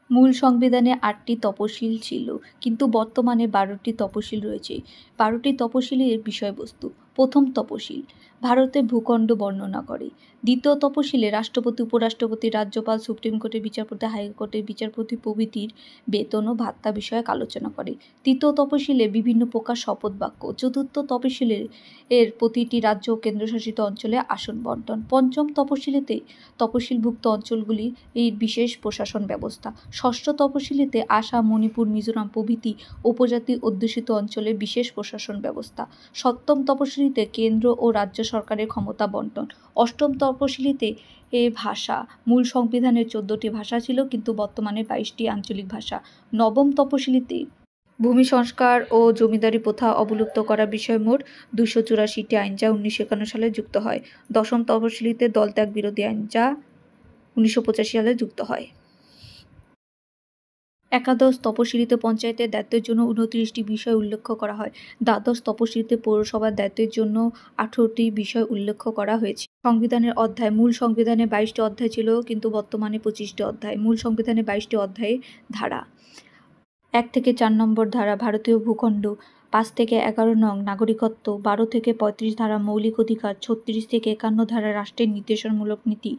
মূল সংবিধানে ৮টি তপশিল ছিল, কিন্তু বর্তমানে ১২টি তপশিল রয়েছে। ১২টি তপশিলের বিষয়বস্তু: প্রথম তপশিল ভারতের ভূখণ্ড বর্ণনা করে। দ্বিতীয় তপশিলে রাষ্ট্রপতি, উপরাষ্ট্রপতি, রাজ্যপাল, সুপ্রিম কোর্টের বিচারপতি, হাইকোর্টের বিচারপতি প্রভৃতির বেতন ও ভাত্তা বিষয়ক আলোচনা করে। তৃতীয় তপশিলে বিভিন্ন প্রকার শপথ বাক্য। চতুর্থ তপশিলের প্রতিটি রাজ্য ও কেন্দ্রশাসিত অঞ্চলে আসন বণ্টন। পঞ্চম তপশিলেতে তপশিলভুক্ত অঞ্চলগুলি এই বিশেষ প্রশাসন ব্যবস্থা। ষষ্ঠ তপশিলিতে আসাম, মণিপুর, মিজোরাম প্রভৃতি উপজাতি অধ্যুষিত অঞ্চলের বিশেষ প্রশাসন ব্যবস্থা। সপ্তম তপশিলিতে কেন্দ্র ও রাজ্য সরকারের ক্ষমতা বণ্টন। অষ্টম তপশিলিতে ভাষা। মূল সংবিধানের 14টি ভাষা ছিল, কিন্তু বর্তমানে 22টি আঞ্চলিক ভাষা। নবম তপশিলিতে ভূমি সংস্কার ও জমিদারি প্রথা অবলুপ্ত করার বিষয়ে মোট 284টি আইন, যা 1951 সালে যুক্ত হয়। দশম তপশিলিতে দলত্যাগ বিরোধী আইন, যা 1985 সালে যুক্ত হয়। একাদশ তপশিলিতে পঞ্চায়েতের দায়িত্বের জন্য 29টি বিষয় উল্লেখ করা হয়। দ্বাদশ তপশিলিতে পৌরসভার দায়িত্বের জন্য 18টি বিষয় উল্লেখ করা হয়েছে। সংবিধানের অধ্যায়: মূল সংবিধানে 22টি অধ্যায় ছিল, কিন্তু বর্তমানে 25টি অধ্যায়। মূল সংবিধানে 22টি অধ্যায়ে ধারা: 1 থেকে 4 নম্বর ধারা ভারতীয় ভূখণ্ড, 5 থেকে 11 নং নাগরিকত্ব, 12 থেকে 35 ধারা মৌলিক অধিকার, 36 থেকে 51 ধারা রাষ্ট্রের নির্দেশনমূলক নীতি,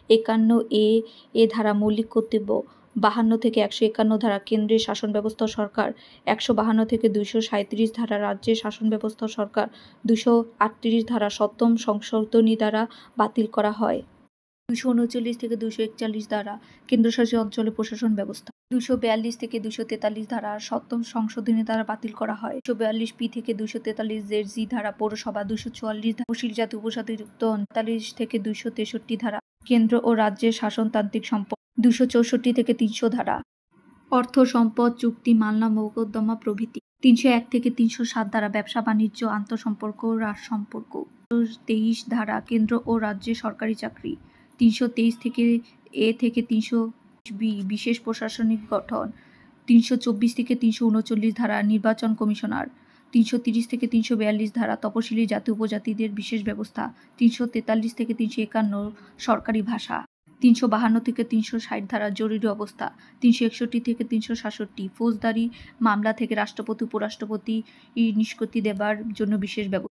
51 এ ধারা মৌলিক কর্তব্য, 52 থেকে 151 ধারা কেন্দ্রের শাসন ব্যবস্থা সরকার, 152 থেকে 237 ধারা রাজ্যের শাসন ব্যবস্থা সরকার, 238 ধারা সপ্তম সংশোধনী দ্বারা বাতিল করা হয়। 239 থেকে 241 ধারা কেন্দ্রশাসিত অঞ্চলের প্রশাসন ব্যবস্থা। 242 থেকে 243 ধারা সপ্তম সংশোধনী দ্বারা বাতিল করা হয়। 242 পি থেকে 243 জেড ধারা পৌরসভা। 244 তপশিল জাতি উপজাতিযুক্ত 43 থেকে 263 ধারা কেন্দ্র ও রাজ্যের শাসনতান্ত্রিক সম্পদ। 264 থেকে 300 ধারা অর্থ সম্পদ চুক্তি, মামলা মোকদ্দমা প্রভৃতি। 301 থেকে 307 ধারা ব্যবসা বাণিজ্য, আন্তঃসম্পর্ক, রাষ্ট্র সম্পর্ক। 323 ধারা কেন্দ্র ও রাজ্যের সরকারি চাকরি। 323 থেকে এ থেকে 320 বি বিশেষ প্রশাসনিক গঠন। 324 থেকে 339 ধারা নির্বাচন কমিশনার। 330 থেকে 342 ধারা তপশিলি জাতি উপজাতিদের বিশেষ ব্যবস্থা। 343 থেকে 351 সরকারি ভাষা। 352 থেকে 360 ধারা জরুরি অবস্থা। 361 থেকে 367 ফৌজদারি মামলা থেকে রাষ্ট্রপতি, উপরাষ্ট্রপতি নিষ্কৃতি দেবার জন্য বিশেষ ব্যবস্থা।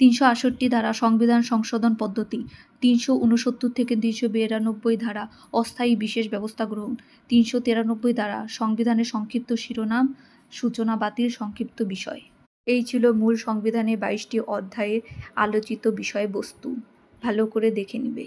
368 ধারা সংবিধান সংশোধন পদ্ধতি। 369 থেকে 392 ধারা অস্থায়ী বিশেষ ব্যবস্থা গ্রহণ। 393 ধারা সংবিধানের সংক্ষিপ্ত শিরোনাম, সূচনা বাতিল, সংক্ষিপ্ত বিষয়। এই ছিল মূল সংবিধানের 22টি অধ্যায়ের আলোচিত বিষয়বস্তু। ভালো করে দেখে নিবে।